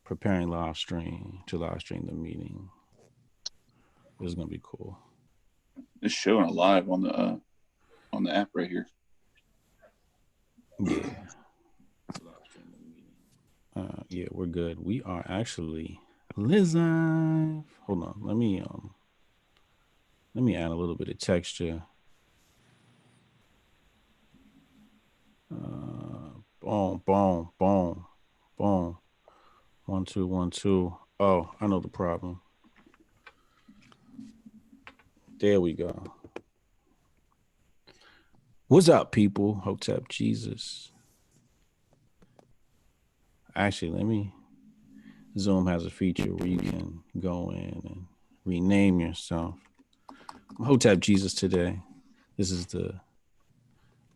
preparing live stream the meeting. This is gonna be cool. It's showing live on the app right here. Yeah. Yeah, we're good. We are actually live. Hold on. Let me add a little bit of texture. Boom, boom, boom, boom. 1 2 1 2. Oh, I know the problem. There we go. What's up, people? Hotep Jesus. Actually, let me. Zoom has a feature where you can go in and rename yourself. I'm Hotep Jesus today. This is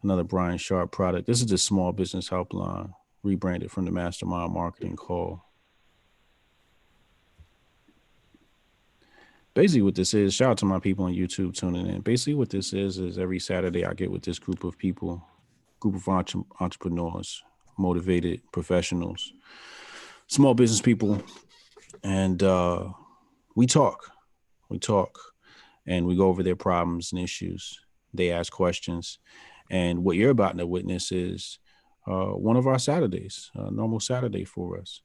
another Brian Sharp product. This is the Small Business Helpline, rebranded from the Mastermind Marketing Call. Basically what this is, shout out to my people on YouTube tuning in. Basically what this is every Saturday I get with this group of people, group of entrepreneurs, motivated professionals, small business people, and we talk, and we go over their problems and issues. They ask questions, and what you're about to witness is one of our Saturdays, a normal Saturday for us.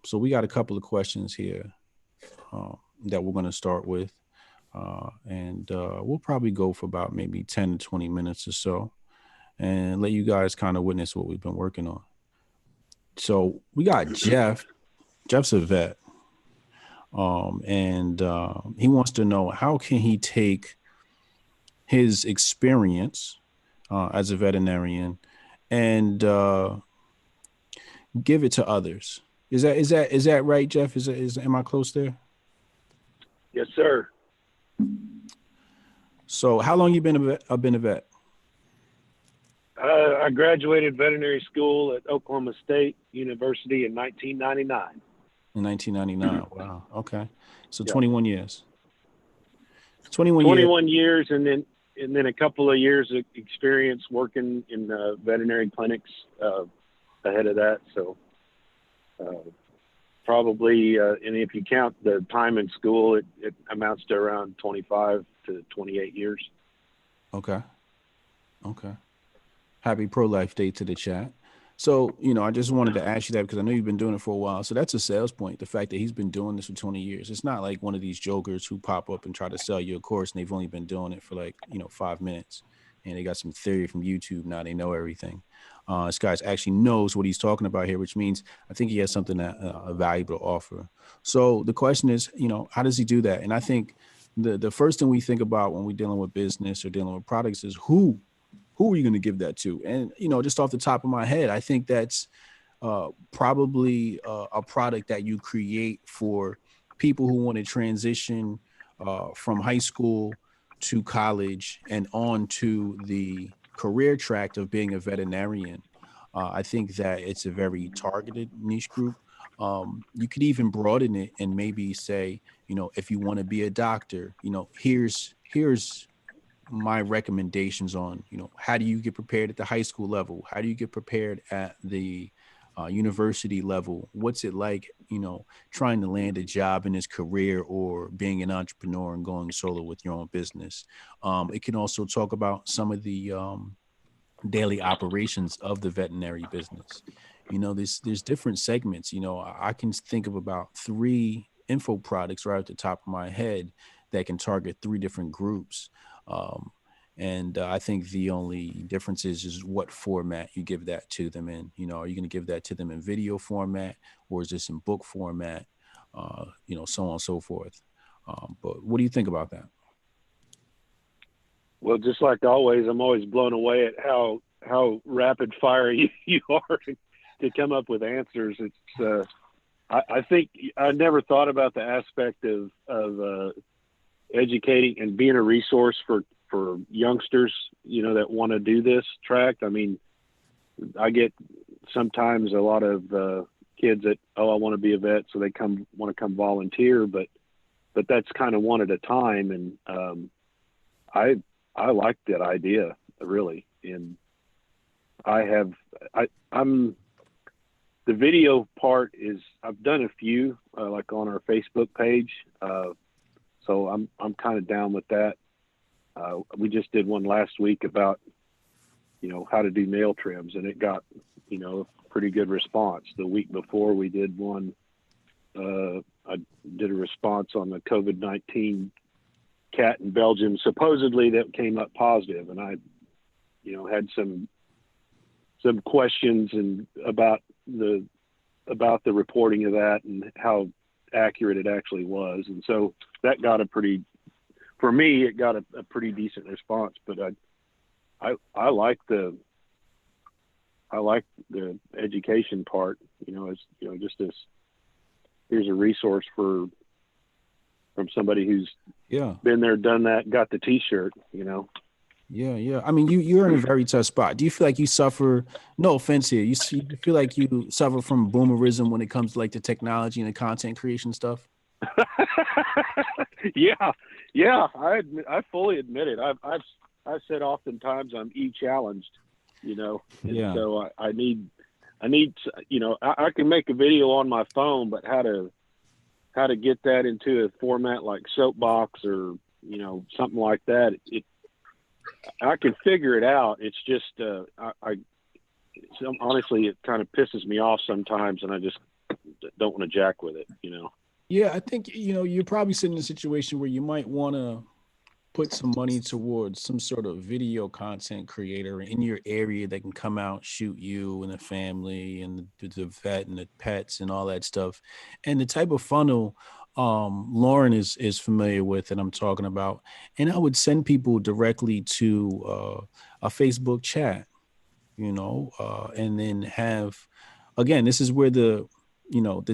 So we got a couple of questions here that we're going to start with, and we'll probably go for about maybe 10 to 20 minutes or so, and let you guys kind of witness what we've been working on. So we got Jeff. Jeff's a vet. And he wants to know, how can he take his experience as a veterinarian and give it to others? Is that right, Jeff? Am I close there? Yes, sir. So how long you been a vet? I graduated veterinary school at Oklahoma State University in 1999. In 1999. Wow. Okay. So Yep. 21 years. 21 years, and then a couple of years of experience working in veterinary clinics ahead of that. So probably, and if you count the time in school, it amounts to around 25 to 28 years. Okay. Happy Pro-Life Day to the chat. So, I just wanted to ask you that because I know you've been doing it for a while. So that's a sales point, the fact that he's been doing this for 20 years. It's not like one of these jokers who pop up and try to sell you a course and they've only been doing it for 5 minutes. And they got some theory from YouTube. Now they know everything. This guy actually knows what he's talking about here, which means I think he has something that valuable to offer. So the question is, how does he do that? And I think the first thing we think about when we're dealing with business or dealing with products is who are you going to give that to? And, just off the top of my head, I think that's probably a product that you create for people who want to transition from high school to college and on to the career track of being a veterinarian. I think that it's a very targeted niche group. You could even broaden it and maybe say, if you want to be a doctor, here's my recommendations on, how do you get prepared at the high school level? How do you get prepared at the university level? What's it like, trying to land a job in his career or being an entrepreneur and going solo with your own business? It can also talk about some of the daily operations of the veterinary business. There's different segments. I can think of about 3 info products right at the top of my head that can target 3 different groups. And I think the only difference is what format you give that to them in. Are you going to give that to them in video format, or is this in book format? So on and so forth. But what do you think about that? Well, just like always, I'm always blown away at how rapid fire you are to come up with answers. It's I think I never thought about the aspect of educating and being a resource for youngsters, that want to do this track. I mean, I get sometimes a lot of kids that, I want to be a vet, so they want to come volunteer, but that's kind of one at a time. And I like that idea, really. And I'm the video part is, I've done a few, like on our Facebook page. So I'm kind of down with that. We just did one last week about, how to do nail trims, and it got, a pretty good response. The week before we did one, I did a response on the COVID-19 cat in Belgium, supposedly that came up positive. And I, had some questions and about the reporting of that and how accurate it actually was. And so that got for me, it got a pretty decent response, but I like the education part, as, just as here's a resource from somebody who's been there, done that, got the t-shirt, Yeah. I mean, you're in a very tough spot. Do you feel like you suffer, no offense here, you feel like you suffer from boomerism when it comes to like the technology and the content creation stuff? Yeah. I fully admit it. I've said oftentimes I'm challenged, and so I need, I can make a video on my phone, but how to get that into a format like Soapbox or, something like that. I can figure it out. It's just, honestly, it kind of pisses me off sometimes, and I just don't want to jack with it, Yeah, I think, you're probably sitting in a situation where you might want to put some money towards some sort of video content creator in your area that can come out, shoot you and the family and the vet and the pets and all that stuff. And the type of funnel Lauren is familiar with and I'm talking about. And I would send people directly to a Facebook chat, and then have, again, this is where the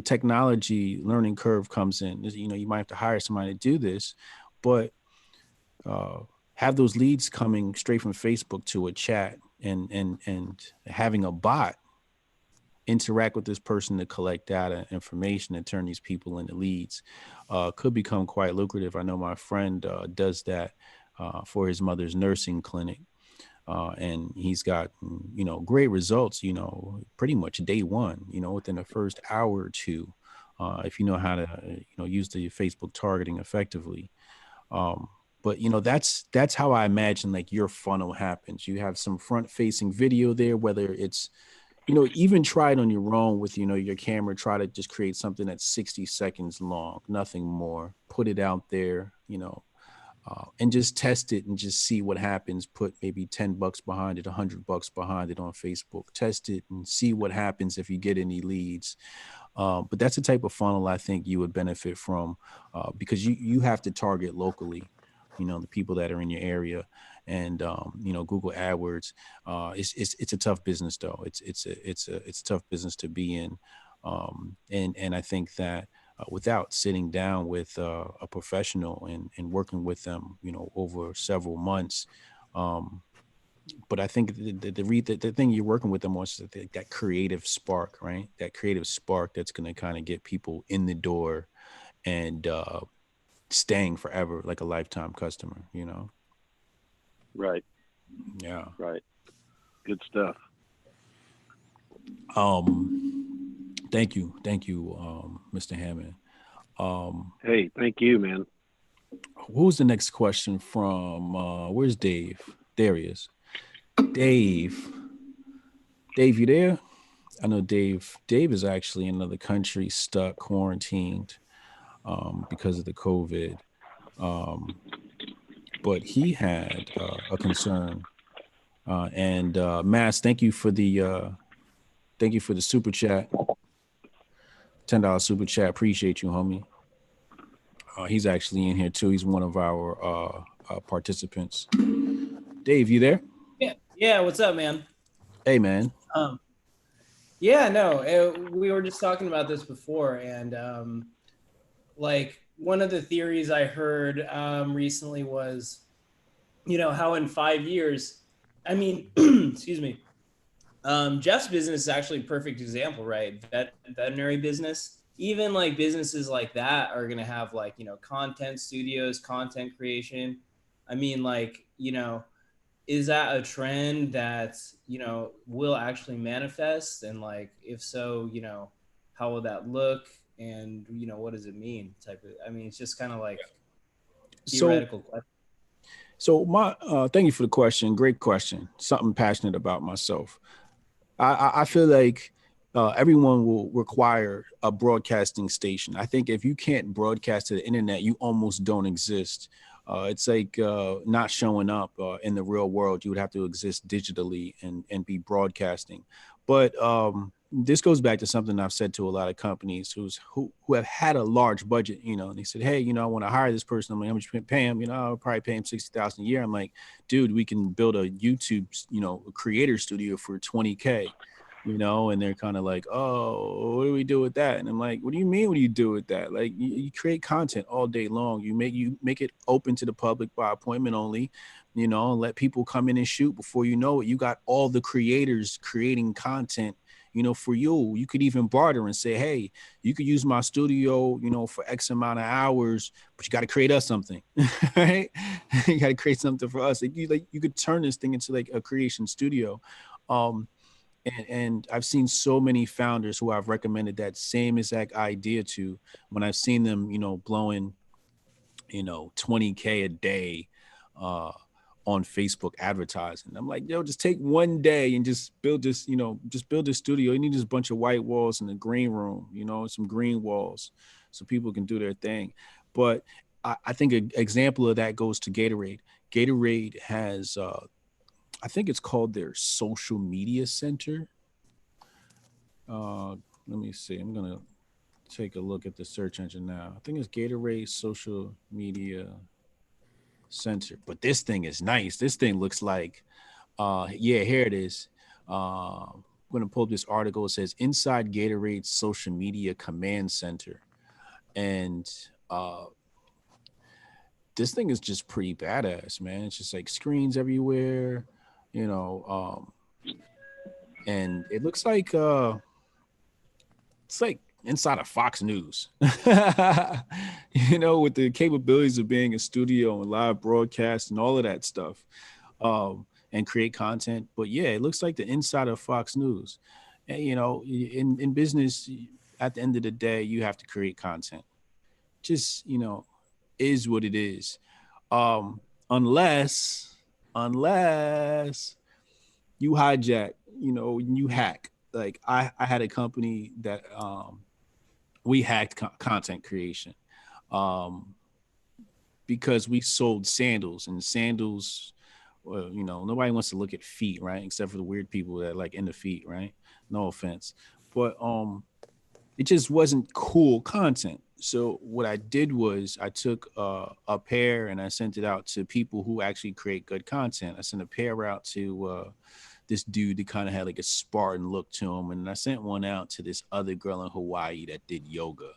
technology learning curve comes in. You might have to hire somebody to do this, but have those leads coming straight from Facebook to a chat and having a bot interact with this person to collect data information and turn these people into leads could become quite lucrative. I know my friend does that for his mother's nursing clinic. And he's got, great results, pretty much day one, within the first hour or two, if you know how to, use the Facebook targeting effectively. But, that's how I imagine like your funnel happens. You have some front facing video there, whether it's, even try it on your own with, your camera, try to just create something that's 60 seconds long, nothing more, put it out there, and just test it and just see what happens. Put maybe $10 behind it, $100 behind it on Facebook, test it and see what happens if you get any leads. But that's the type of funnel I think you would benefit from because you have to target locally, the people that are in your area. And Google AdWords, it's a tough business though. It's a tough business to be in. And I think that without sitting down with a professional and working with them, over several months. But I think the thing you're working with them on is that creative spark, right? That creative spark that's going to kind of get people in the door and staying forever, like a lifetime customer, Right. Yeah. Right. Good stuff. Thank you, Mr. Hammond. Hey, thank you, man. Who's the next question from? Where's Dave? There he is. Dave, you there? I know Dave. Dave is actually in another country, stuck, quarantined, because of the COVID. But he had a concern. And Mass, thank you for the super chat. $10 super chat. Appreciate you, homie. He's actually in here too. He's one of our participants. Dave, you there? Yeah. What's up, man? Hey, man. Yeah, no, we were just talking about this before, and like one of the theories I heard recently was, how in 5 years, I mean, excuse me, Jeff's business is actually a perfect example, right? Veterinary business, even like businesses like that are going to have like, content studios, content creation. I mean, like, is that a trend that, you know, will actually manifest? And like, if so, you know, how will that look? And, you know, what does it mean? Type of, I mean, it's just kind of like So theoretical question. so my thank you for the question. Great question. Something passionate about myself. I feel like everyone will require a broadcasting station. I think if you can't broadcast to the internet, you almost don't exist. It's like not showing up in the real world. You would have to exist digitally and be broadcasting. But this goes back to something I've said to a lot of companies who have had a large budget. You know, and they said, "Hey, you know, I want to hire this person. I'm like, how much you pay him? You know, I'll probably pay him $60,000 a year." I'm like, dude, we can build a YouTube, you know, creator studio for $20K, you know, and they're kind of like, oh, what do we do with that? And I'm like, what do you mean? What do you do with that? Like, you create content all day long. You make it open to the public by appointment only, you know, and let people come in and shoot. Before you know it, you got all the creators creating content, you know, for you. You could even barter and say, hey, you could use my studio, you know, for X amount of hours, but you got to create us something, right? You got to create something for us. Like you could turn this thing into like a creation studio. Um, and I've seen so many founders who I've recommended that same exact idea to, when I've seen them, you know, blowing, you know, 20K a day uh, on Facebook advertising. I'm like, yo, just take one day and just build this, you know, just build this studio. You need just a bunch of white walls in the green room, you know, some green walls so people can do their thing. But I think an example of that goes to Gatorade. Gatorade has I think it's called their social media center. Uh, Let me see. I'm gonna take a look at the search engine now. I think it's Gatorade Social Media Center. But this thing is nice. This thing looks like, yeah, here it is. I'm gonna pull up this article. It says Inside Gatorade Social Media Command Center, and this thing is just pretty badass, man. It's just like screens everywhere, you know. And it looks like it's like inside of Fox News, you know, with the capabilities of being a studio and live broadcast and all of that stuff, and create content. But yeah, it looks like the inside of Fox News. And, you know, in business, at the end of the day, you have to create content. Just, you know, is what it is. Unless you hijack, you know, you hack. Like I had a company that we hacked content creation um, because we sold sandals, and sandals, well, you know, nobody wants to look at feet, right? Except for the weird people that like in the feet, right? No offense, but it just wasn't cool content. So what I did was I took a pair and I sent it out to people who actually create good content. I sent a pair out to this dude that kind of had like a Spartan look to him, and I sent one out to this other girl in Hawaii that did yoga.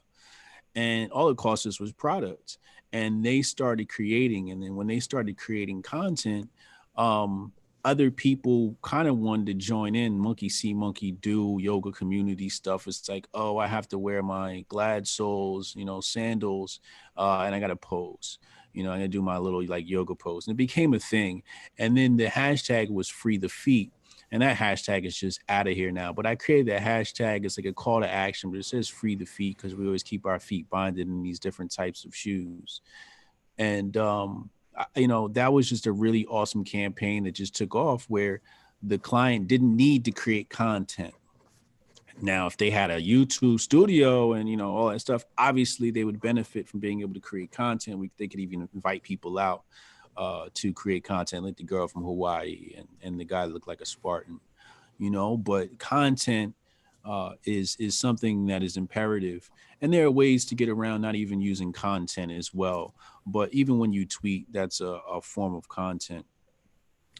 And all it cost us was products. And they started creating, and then when they started creating content, um, other people kind of wanted to join in monkey see monkey do yoga community stuff. It's like, oh, I have to wear my glad soles, you know, sandals, and I gotta pose, you know, I gotta do my little like yoga pose, and it became a thing. And then the hashtag was free the feet, and that hashtag is just out of here now. But I created that hashtag. It's like a call to action, but it says free the feet because we always keep our feet binded in these different types of shoes. And you know, that was just a really awesome campaign that just took off, where the client didn't need to create content. Now, if they had a YouTube studio and, you know, all that stuff, obviously they would benefit from being able to create content. They could even invite people out to create content, like the girl from Hawaii and the guy that looked like a Spartan, you know. But content is something that is imperative, and there are ways to get around not even using content as well. But even when you tweet, that's a form of content.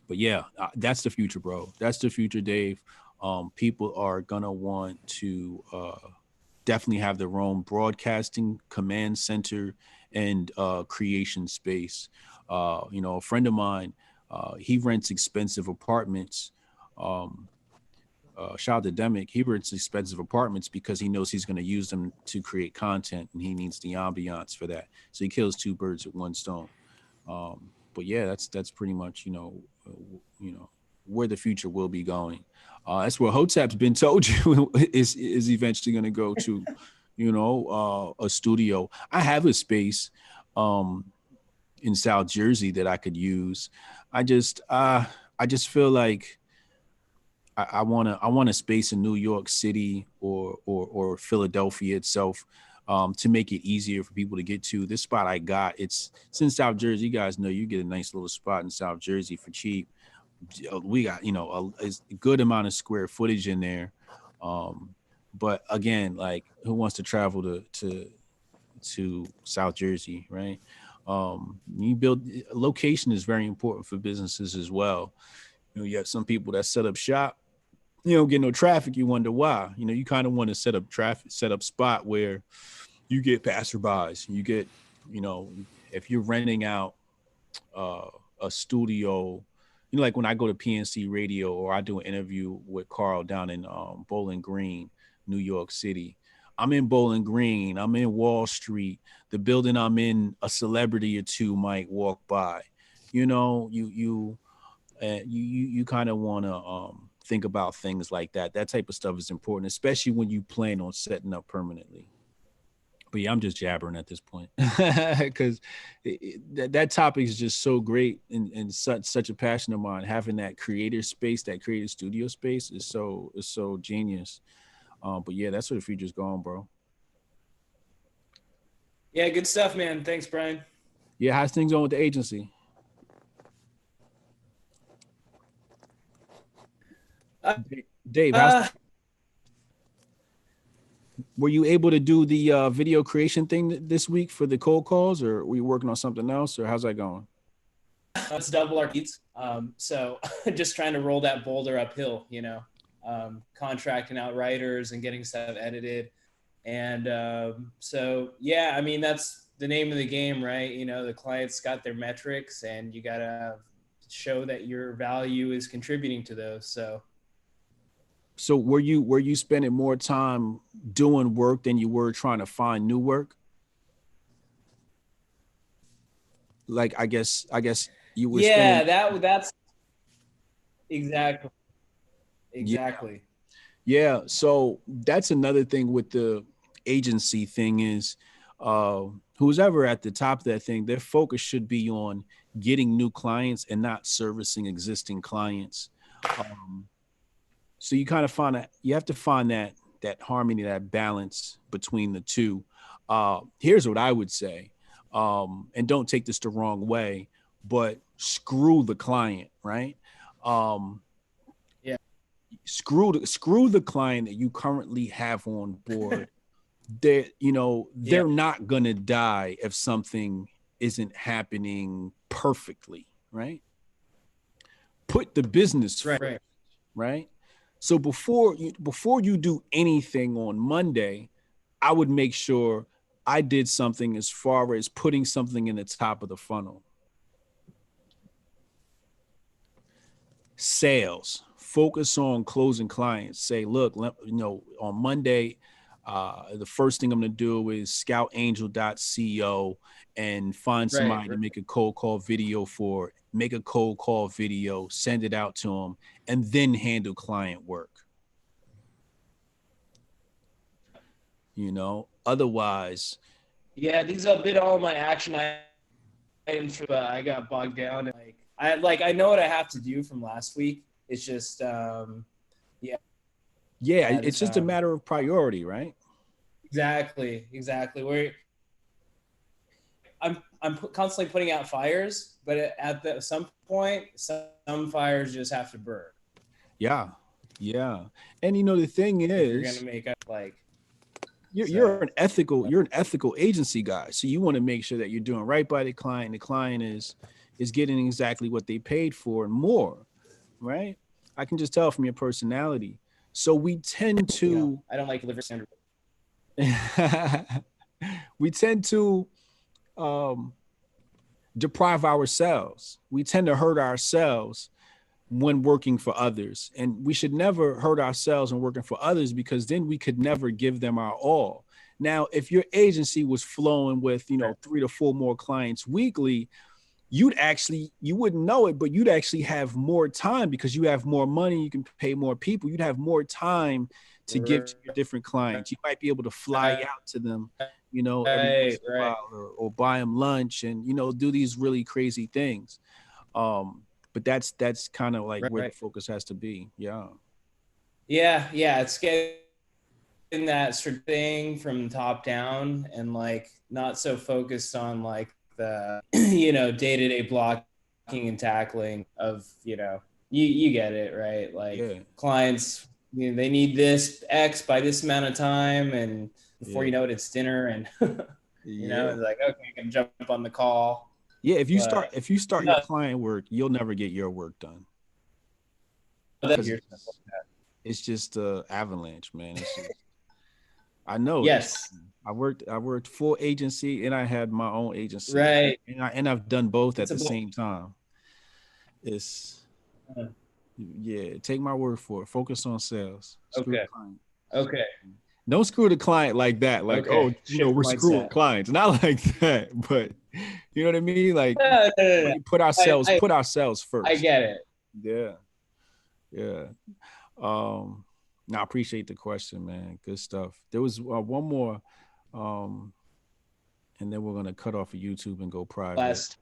But yeah, that's the future, bro. That's the future, Dave. People are gonna want to definitely have their own broadcasting command center and creation space. You know, a friend of mine, he rents expensive apartments. Um, Shout out to Demick. He rents expensive apartments because he knows he's going to use them to create content, and he needs the ambiance for that. So he kills two birds with one stone. But yeah, that's pretty much, you know, you know, where the future will be going. That's where Hotep's been told you is eventually going to go to, you know, a studio. I have a space in South Jersey that I could use. I just feel like I want a space in New York City or Philadelphia itself, to make it easier for people to get to. This spot I got, it's in South Jersey. You guys know you get a nice little spot in South Jersey for cheap. We got, you know, a good amount of square footage in there. But again, like, who wants to travel to South Jersey, right? You build, location is very important for businesses as well. You know, you have some people that set up shop, you don't get no traffic. You wonder why. You know, you kind of want to set up spot where you get passerbys. You get, you know, if you're renting out a studio, you know, like when I go to PNC Radio or I do an interview with Carl down in Bowling Green, New York City. I'm in Bowling Green. I'm in Wall Street. The building I'm in, a celebrity or two might walk by. You know, you kind of want to think about things like that. That type of stuff is important, especially when you plan on setting up permanently. But yeah, I'm just jabbering at this point because that topic is just so great and such a passion of mine. Having that creator space, that creative studio space is so genius. But yeah, that's where the future's going, bro. Yeah, good stuff, man. Thanks, Brian. Yeah, how's things going with the agency? Dave, were you able to do the video creation thing this week for the cold calls, or were you working on something else, or how's that going? Let's double our needs. So just trying to roll that boulder uphill, you know, contracting out writers and getting stuff edited. And so, yeah, I mean, that's the name of the game, right? You know, the client's got their metrics and you got to show that your value is contributing to those. So were you spending more time doing work than you were trying to find new work? Like, I guess you were. Yeah, that's exactly. Exactly. Yeah. So that's another thing with the agency thing is, who's ever at the top of that thing, their focus should be on getting new clients and not servicing existing clients. So you kind of you have to find that harmony, that balance between the two. Here's what I would say, and don't take this the wrong way, but screw the client, right? Yeah. Screw the client that you currently have on board. They're not gonna die if something isn't happening perfectly, right? Put the business first, right? So before you do anything on Monday, I would make sure I did something as far as putting something in the top of the funnel. Sales, focus on closing clients. Say, look, on Monday, the first thing I'm going to do is scout angel.co and find somebody to make a cold call video for, make a cold call video, send it out to them, and then handle client work. Otherwise. Yeah, these are a bit all my action items for I got bogged down. And I know what I have to do from last week. It's just, yeah, it's just a matter of priority, right? Exactly. Where I'm constantly putting out fires, but at some point, some fires just have to burn. Yeah. And the thing is, you're gonna make up you're an ethical agency guy, so you want to make sure that you're doing right by the client. The client is getting exactly what they paid for and more, right? I can just tell from your personality. So we tend to. I don't like liver standard. We tend to deprive ourselves. We tend to hurt ourselves when working for others. And we should never hurt ourselves when working for others, because then we could never give them our all. Now, if your agency was flowing with, 3 to 4 more clients weekly, you wouldn't know it, but you'd actually have more time because you have more money. You can pay more people. You'd have more time to give to your different clients. You might be able to fly out to them, you know, every once in a while, or buy them lunch and, you know, do these really crazy things. But that's kind of like where the focus has to be. Yeah. It's getting that sort of thing from top down and like not so focused on like the, you know, day-to-day blocking and tackling of, you know, you get it, right? Like clients, you know, they need this X by this amount of time, and before you know it, it's dinner, and you know, it's like, okay, I can jump on the call. Yeah, if you start your client work, you'll never get your work done. It's just avalanche, man. It's just, I know. Yes. I worked full agency and I had my own agency. Right. And I've done both at the same time. It's take my word for it. Focus on sales. Screw the client. Okay. Don't screw the client like that. Like, oh, you know, we're screwing clients. Not like that, but you know what I mean? Like we put ourselves first. I get it. Yeah. I appreciate the question, man. Good stuff. There was one more, and then we're gonna cut off of YouTube and go private.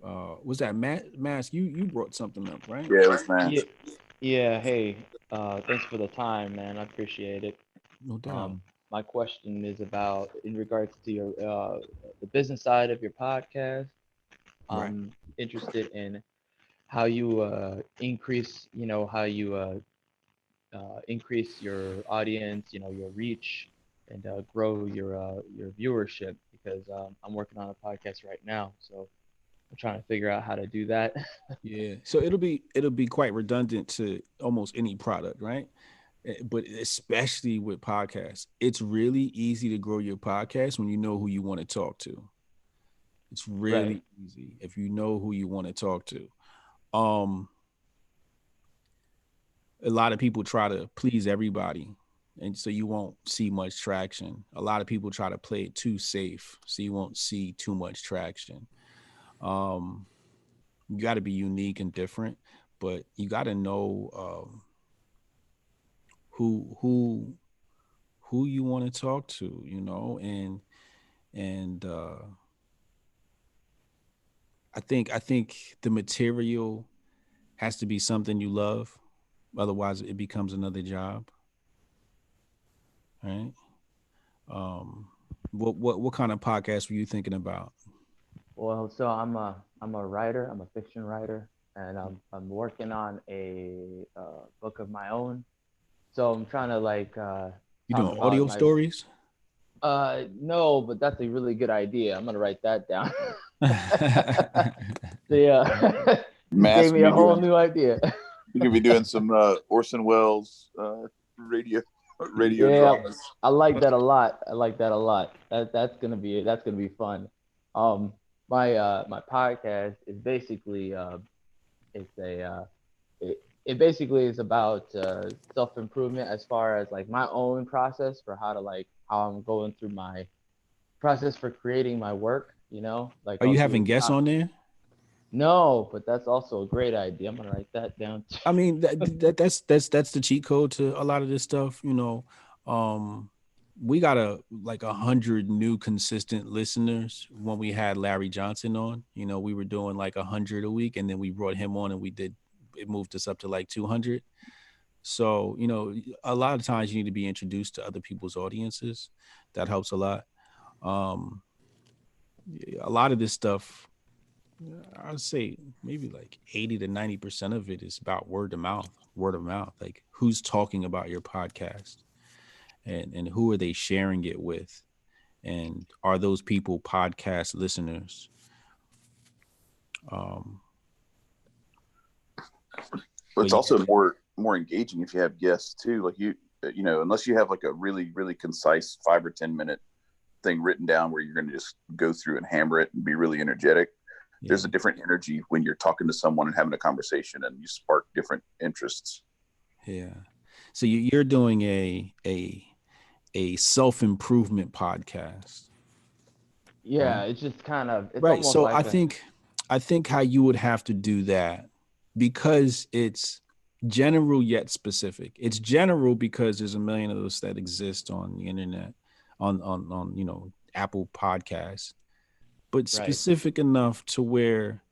Was that Mask? You brought something up, right? Yeah, it was Mask. Yeah. Hey, thanks for the time, man. I appreciate it. No doubt. My question is about in regards to your the business side of your podcast. I'm interested in how you increase, you know, how you increase your audience, you know, your reach, and grow your viewership, because I'm working on a podcast right now, so I'm trying to figure out how to do that. Yeah, so it'll be quite redundant to almost any product, right? But especially with podcasts, it's really easy to grow your podcast when you know who you want to talk to. It's really easy if you know who you want to talk to. A lot of people try to please everybody, and so you won't see much traction. A lot of people try to play it too safe, so you won't see too much traction. You got to be unique and different, but you got to know who you want to talk to, you know, and I think the material has to be something you love. Otherwise, it becomes another job, right? What kind of podcast were you thinking about? Well, so I'm a writer. I'm a fiction writer, and I'm working on a book of my own. So I'm trying to like. You doing audio stories? No, but that's a really good idea. I'm gonna write that down. Gave me a whole new idea. You could be doing some Orson Welles radio dramas. I like that a lot. That's gonna be fun. My podcast is basically it basically is about self-improvement as far as like my own process for how I'm going through my process for creating my work, you know. Like, are you having guests on there? No, but that's also a great idea. I'm gonna write that down too. I mean, that's the cheat code to a lot of this stuff, you know. We got 100 new consistent listeners when we had Larry Johnson on. You know, we were doing like 100 a week, and then we brought him on and it moved us up to like 200. So, you know, a lot of times you need to be introduced to other people's audiences. That helps a lot. A lot of this stuff, I'd say maybe like 80 to 90% of it is about word of mouth, like who's talking about your podcast and who are they sharing it with? And are those people podcast listeners? But it's also more engaging if you have guests too. Like you know, unless you have like a really, really concise 5 or 10 minute thing written down where you're going to just go through and hammer it and be really energetic. Yeah. There's a different energy when you're talking to someone and having a conversation, and you spark different interests. Yeah. So you're doing a self-improvement podcast. Yeah, right? It's just kind of right. So I think I think how you would have to do that, because it's general yet specific. It's general because there's a million of those that exist on the internet, on Apple Podcasts, but Right. specific enough to where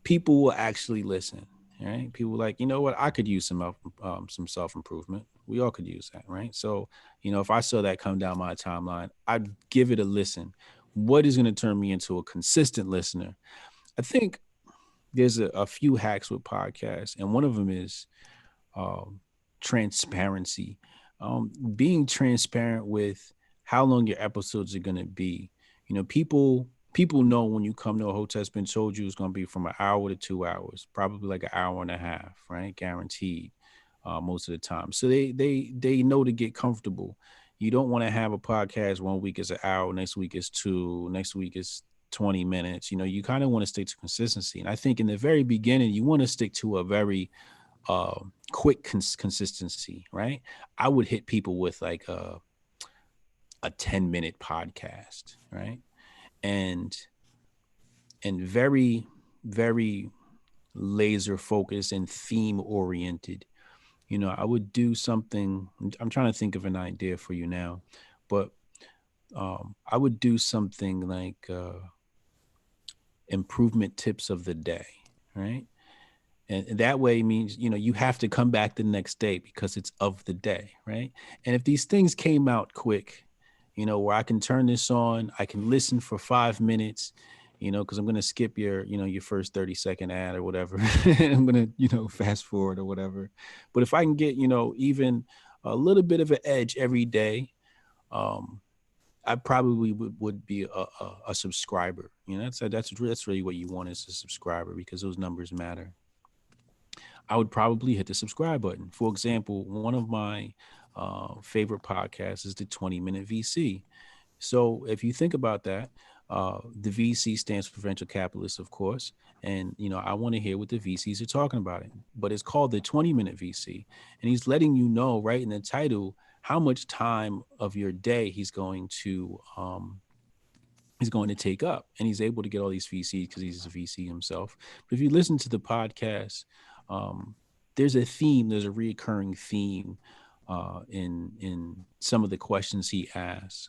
people will actually listen. Right? People like, you know what? I could use some self improvement. We all could use that, right? So, if I saw that come down my timeline, I'd give it a listen. What is going to turn me into a consistent listener? I think there's a few hacks with podcasts, and one of them is transparency. Being transparent with how long your episodes are going to be. People know when you come to a Hotep's Been Told You, it's going to be from an hour to 2 hours, probably like an hour and a half, right? Guaranteed, most of the time. So they know to get comfortable. You don't want to have a podcast one week is an hour, next week is 2, next week is 20 minutes. You kind of want to stick to consistency. And I think in the very beginning, you want to stick to a very quick consistency, right? I would hit people with like a 10-minute podcast, right? And very, very laser focused and theme oriented. I would do something. I'm trying to think of an idea for you now, but I would do something like improvement tips of the day, right? And that way means, you have to come back the next day because it's of the day, right? And if these things came out quick, where I can turn this on, I can listen for 5 minutes, because I'm going to skip your first 30-second ad or whatever. I'm going to, fast forward or whatever. But if I can get, even a little bit of an edge every day, I probably would be a subscriber. That's really what you want is a subscriber, because those numbers matter. I would probably hit the subscribe button. For example, one of my favorite podcasts is the 20-Minute VC. So if you think about that, the VC stands for venture capitalists, of course. And, I want to hear what the VCs are talking about it. But it's called the 20-Minute VC. And he's letting you know right in the title how much time of your day he's going to take up. And he's able to get all these VCs because he's a VC himself. But if you listen to the podcast, there's a theme, there's a reoccurring theme in some of the questions he asks,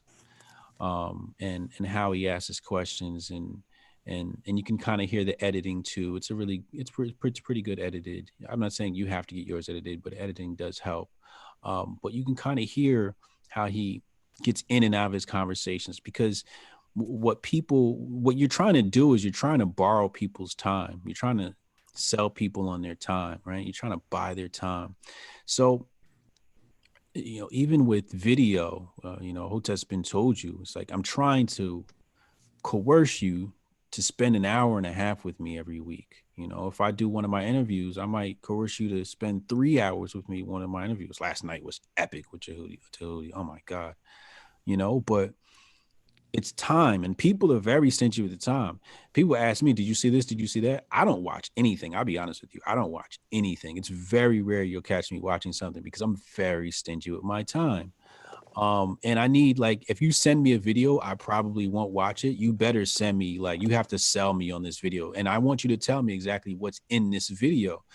and how he asks his questions, and you can kind of hear the editing too. It's pretty good edited. I'm not saying you have to get yours edited, but editing does help. But you can kind of hear how he gets in and out of his conversations, because what you're trying to do is you're trying to borrow people's time. You're trying to sell people on their time, right? You're trying to buy their time. So, even with video, Hotep's Been Told You, it's like I'm trying to coerce you to spend an hour and a half with me every week. If I do one of my interviews, I might coerce you to spend 3 hours with me. One of my interviews last night was epic with Tahuti. Oh my God. But it's time, and people are very stingy with the time. People ask me, did you see this? Did you see that? I don't watch anything. I'll be honest with you. I don't watch anything. It's very rare you'll catch me watching something, because I'm very stingy with my time. And I need, like, if you send me a video, I probably won't watch it. You better send me, like, you have to sell me on this video. And I want you to tell me exactly what's in this video.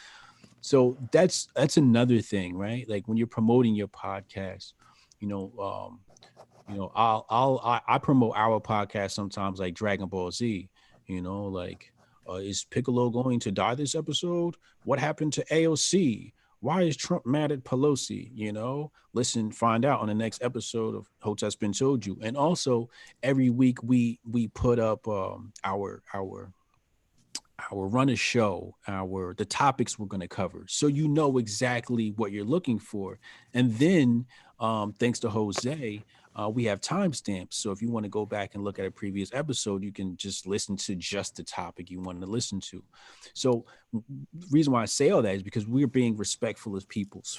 So that's another thing, right? Like when you're promoting your podcast, I promote our podcast sometimes, like Dragon Ball Z, like, is Piccolo going to die this episode? What happened to AOC? Why is Trump mad at Pelosi? Listen, find out on the next episode of Hotep's Been Told You. And also every week we put up our run a show, the topics we're going to cover, so you know exactly what you're looking for. And then thanks to Jose, we have timestamps. So if you want to go back and look at a previous episode, you can just listen to just the topic you wanted to listen to. So the reason why I say all that is because we're being respectful of people's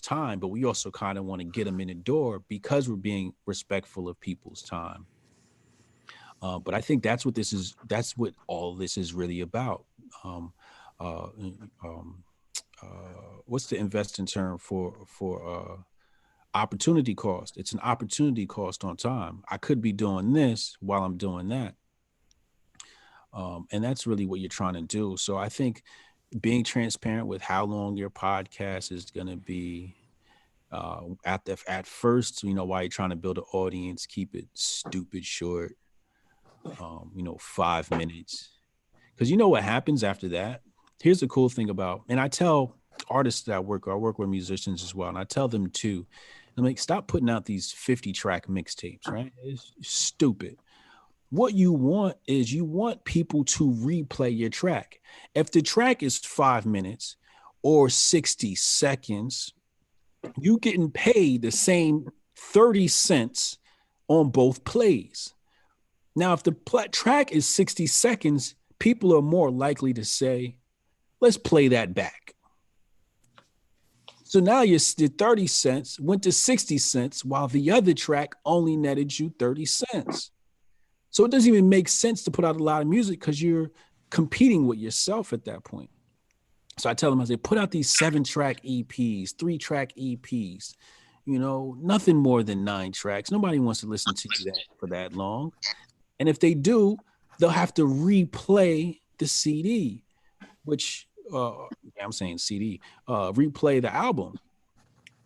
time, but we also kind of want to get them in the door because we're being respectful of people's time. But I think that's what all this is really about. What's the investing term for opportunity cost? It's an opportunity cost on time. I could be doing this while I'm doing that. And that's really what you're trying to do. So I think being transparent with how long your podcast is going to be, at first, while you're trying to build an audience, keep it stupid short, 5 minutes. Because you know what happens after that? Here's the cool thing about, and I tell artists that I work with musicians as well, and I tell them too, I'm like, stop putting out these 50 track mixtapes, right? It's stupid. What you want is you want people to replay your track. If the track is 5 minutes or 60 seconds, you getting paid the same 30 cents on both plays. Now, if the track is 60 seconds, people are more likely to say, let's play that back. So now your 30 cents went to 60 cents while the other track only netted you 30 cents. So it doesn't even make sense to put out a lot of music because you're competing with yourself at that point. So I tell them, I say, put out these 7-track EPs, 3-track EPs, nothing more than 9 tracks. Nobody wants to listen to that for that long. And if they do, they'll have to replay the CD, which I'm saying CD, replay the album,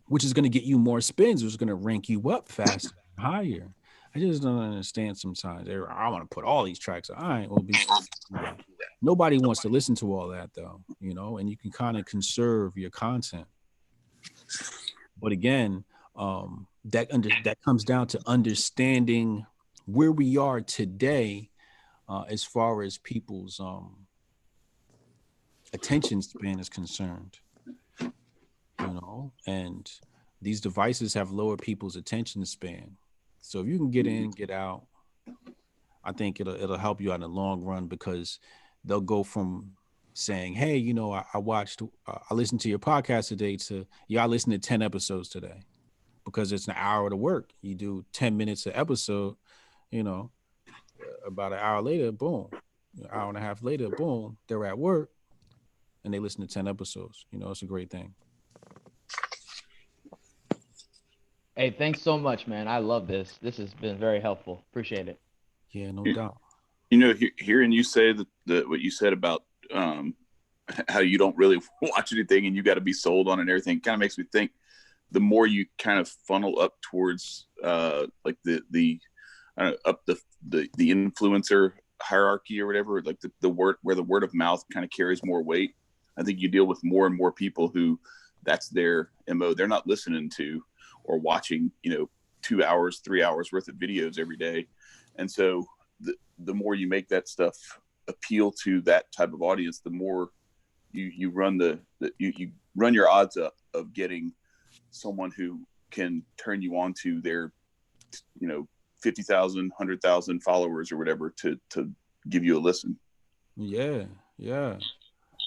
which is going to get you more spins, which is going to rank you up faster, higher. I just don't understand sometimes. I want to put all these tracks. All right, well, nobody wants to listen to all that though, and you can kind of conserve your content. But again, that comes down to understanding where we are today, as far as people's attention span is concerned, and these devices have lowered people's attention span. So if you can get in, get out, I think it'll help you out in the long run, because they'll go from saying, hey, I listened to your podcast today to, I listened to 10 episodes today, because it's an hour to work. You do 10 minutes an episode, about an hour later, boom, an hour and a half later, boom, they're at work and they listen to 10 episodes. It's a great thing. Hey, thanks so much, man. I love this. This has been very helpful. Appreciate it. Yeah, no doubt. Hearing you say that what you said about how you don't really watch anything and you got to be sold on it and everything, kind of makes me think the more you kind of funnel up towards like the influencer hierarchy or whatever, like the word where the word of mouth kind of carries more weight. I think you deal with more and more people who that's their MO. They're not listening to or watching, 2 hours, 3 hours worth of videos every day. And so the more you make that stuff appeal to that type of audience, the more you run you run your odds up of getting someone who can turn you on to their, 50,000, 100,000 followers or whatever to give you a listen. Yeah.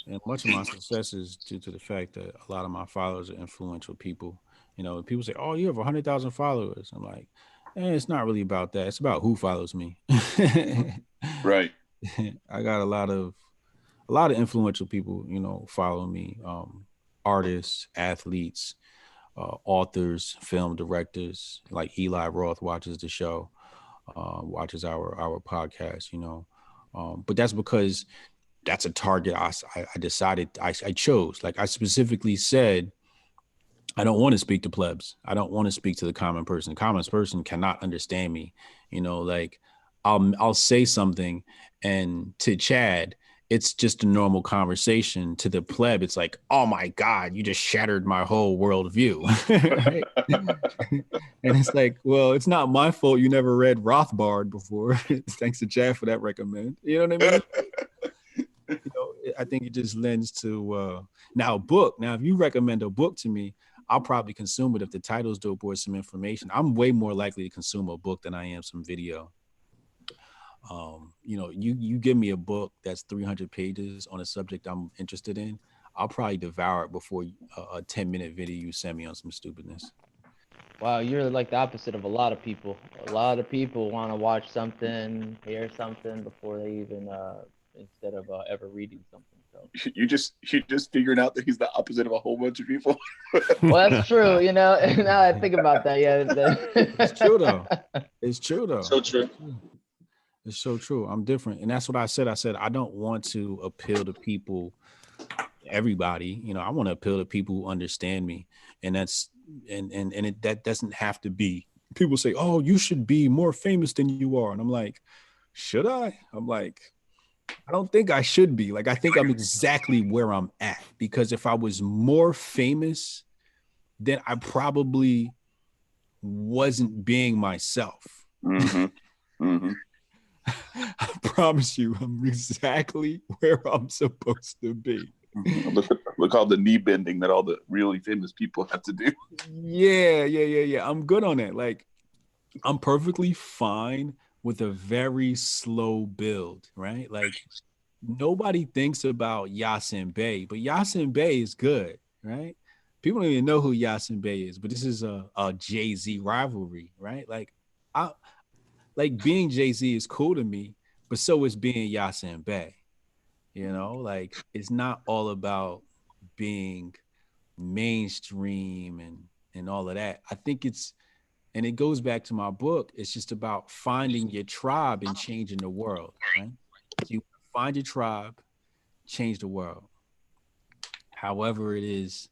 And much of my success is due to the fact that a lot of my followers are influential people. People say, oh, you have 100,000 followers. I'm like, it's not really about that. It's about who follows me. Right. I got a lot of influential people, follow me. Artists, athletes, authors, film directors, like Eli Roth watches the show, watches our podcast, but that's because that's a target I decided I chose. Like I specifically said, I don't want to speak to plebs. I don't want to speak to the common person. The common person cannot understand me. Like I'll say something, and to Chad, it's just a normal conversation. To the pleb, it's like, oh my God, you just shattered my whole worldview. And it's like, well, it's not my fault you never read Rothbard before. Thanks to Chad for that recommend. You know what I mean? I think it just lends to now a book. Now, if you recommend a book to me, I'll probably consume it if the title's dope or some information. I'm way more likely to consume a book than I am some video. You give me a book that's 300 pages on a subject I'm interested in, I'll probably devour it before a 10-minute video you send me on some stupidness. Wow, you're like the opposite of a lot of people. A lot of people want to watch something, hear something before they even, instead of ever reading something. So you just figured out that he's the opposite of a whole bunch of people. Well, that's true. Now I think about that. Yeah, It's true though. It's true though. So true. It's so true. I'm different. And that's what I said. I said, I don't want to appeal to people, everybody, I want to appeal to people who understand me. And that's, that doesn't have to be, people say, oh, you should be more famous than you are. And I'm like, should I? I'm like, I don't think I should be. Like, I think I'm exactly where I'm at, because if I was more famous, then I probably wasn't being myself. I promise you, I'm exactly where I'm supposed to be. Look all the knee bending that all the really famous people have to do. Yeah. I'm good on it. Like, I'm perfectly fine with a very slow build, right? Like, nobody thinks about Yasin Bey, but Yasin Bey is good, right? People don't even know who Yasin Bey is, but this is a Jay-Z rivalry, right? Like, being Jay-Z is cool to me, but so is being Yasin Bey. Like, it's not all about being mainstream and all of that. I think and it goes back to my book, it's just about finding your tribe and changing the world, right? So you find your tribe, change the world. However it is,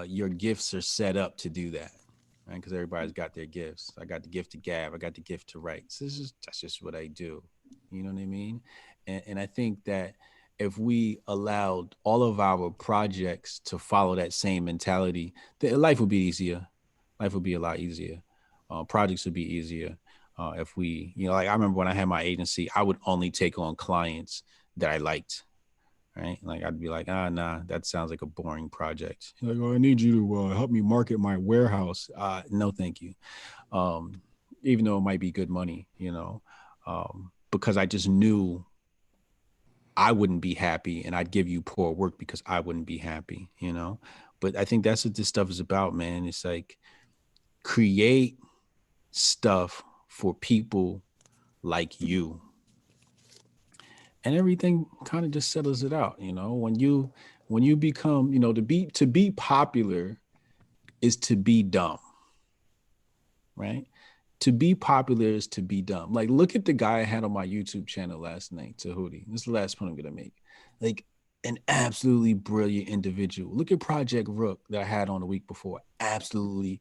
your gifts are set up to do that, right? Because everybody's got their gifts. I got the gift to gab. I got the gift to write. So that's just what I do. You know what I mean? And I think that if we allowed all of our projects to follow that same mentality, life would be easier. Life would be a lot easier. Projects would be easier. If we, like, I remember when I had my agency, I would only take on clients that I liked. Right? Like, I'd be like, nah, that sounds like a boring project. You're like, oh, I need you to help me market my warehouse. No, thank you. Even though it might be good money, because I just knew I wouldn't be happy, and I'd give you poor work because I wouldn't be happy, But I think that's what this stuff is about, man. It's like, create stuff for people like you, and everything kind of just settles it out. When you become, to be popular is to be dumb, right? To be popular is to be dumb. Like, look at the guy I had on my YouTube channel last night, Tahuti. This is the last point I'm gonna make. Like, an absolutely brilliant individual. Look at Project Rook that I had on the week before. Absolutely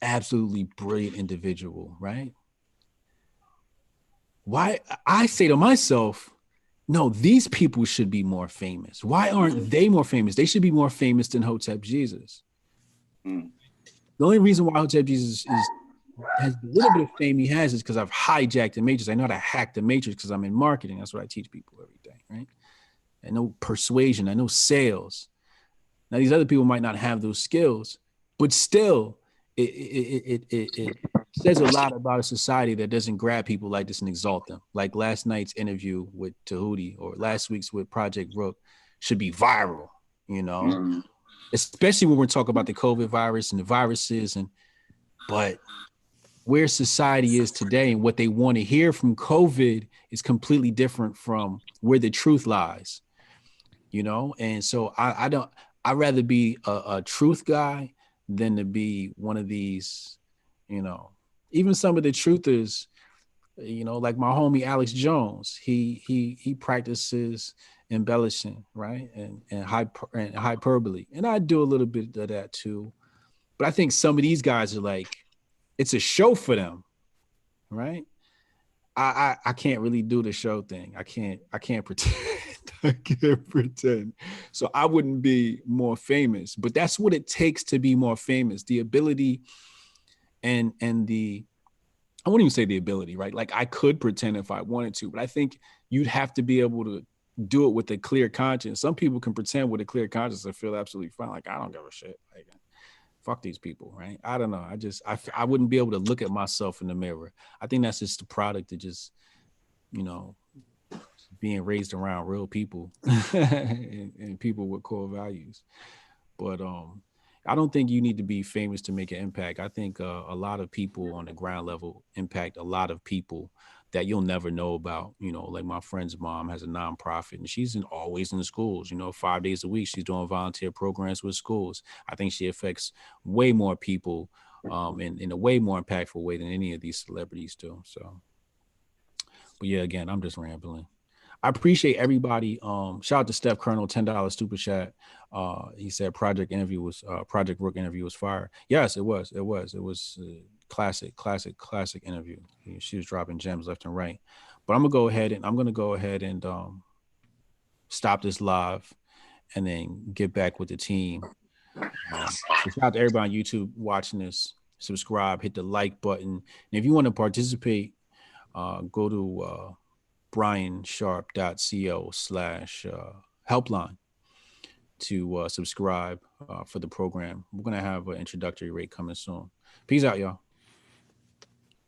brilliant individual, right? Why? I say to myself, no, these people should be more famous. Why aren't they more famous? They should be more famous than Hotep Jesus. The only reason why Hotep Jesus has the little bit of fame he has is because I've hijacked the matrix. I know how to hack the matrix because I'm in marketing. That's what I teach people every day, right? I know persuasion. I know sales. Now, these other people might not have those skills, but still, it says a lot about a society that doesn't grab people like this and exalt them. Like last night's interview with Tahuti, or last week's with Project Rook, should be viral, especially when we're talking about the COVID virus and the viruses, but where society is today and what they want to hear from COVID is completely different from where the truth lies, And so I'd rather be a truth guy than to be one of these, even some of the truthers, like my homie Alex Jones, he practices embellishing, right? And hyperbole. And I do a little bit of that too. But I think some of these guys are like, it's a show for them, right? I can't really do the show thing. I can't pretend. I can't pretend. So I wouldn't be more famous, but that's what it takes to be more famous. The ability and the, I wouldn't even say the ability, right? Like, I could pretend if I wanted to, but I think you'd have to be able to do it with a clear conscience. Some people can pretend with a clear conscience and feel absolutely fine. Like, I don't give a shit. Like, fuck these people, right? I don't know. I wouldn't be able to look at myself in the mirror. I think that's just the product of just, being raised around real people and people with core values. But I don't think you need to be famous to make an impact. I think a lot of people on the ground level impact a lot of people that you'll never know about. Like my friend's mom has a nonprofit and she's always in the schools, 5 days a week. She's doing volunteer programs with schools. I think she affects way more people in a way more impactful way than any of these celebrities do. So, But yeah, again, I'm just rambling. I appreciate everybody. Shout out to Steph Colonel, $10 super chat. He said Project Rook interview was fire. Yes, it was. It was a classic interview. She was dropping gems left and right. But I'm gonna go ahead and stop this live and then get back with the team. So shout out to everybody on YouTube watching this. Subscribe, hit the like button. And if you want to participate, go to briansharp.co/helpline to subscribe for the program. We're going to have an introductory rate coming soon. Peace out, y'all.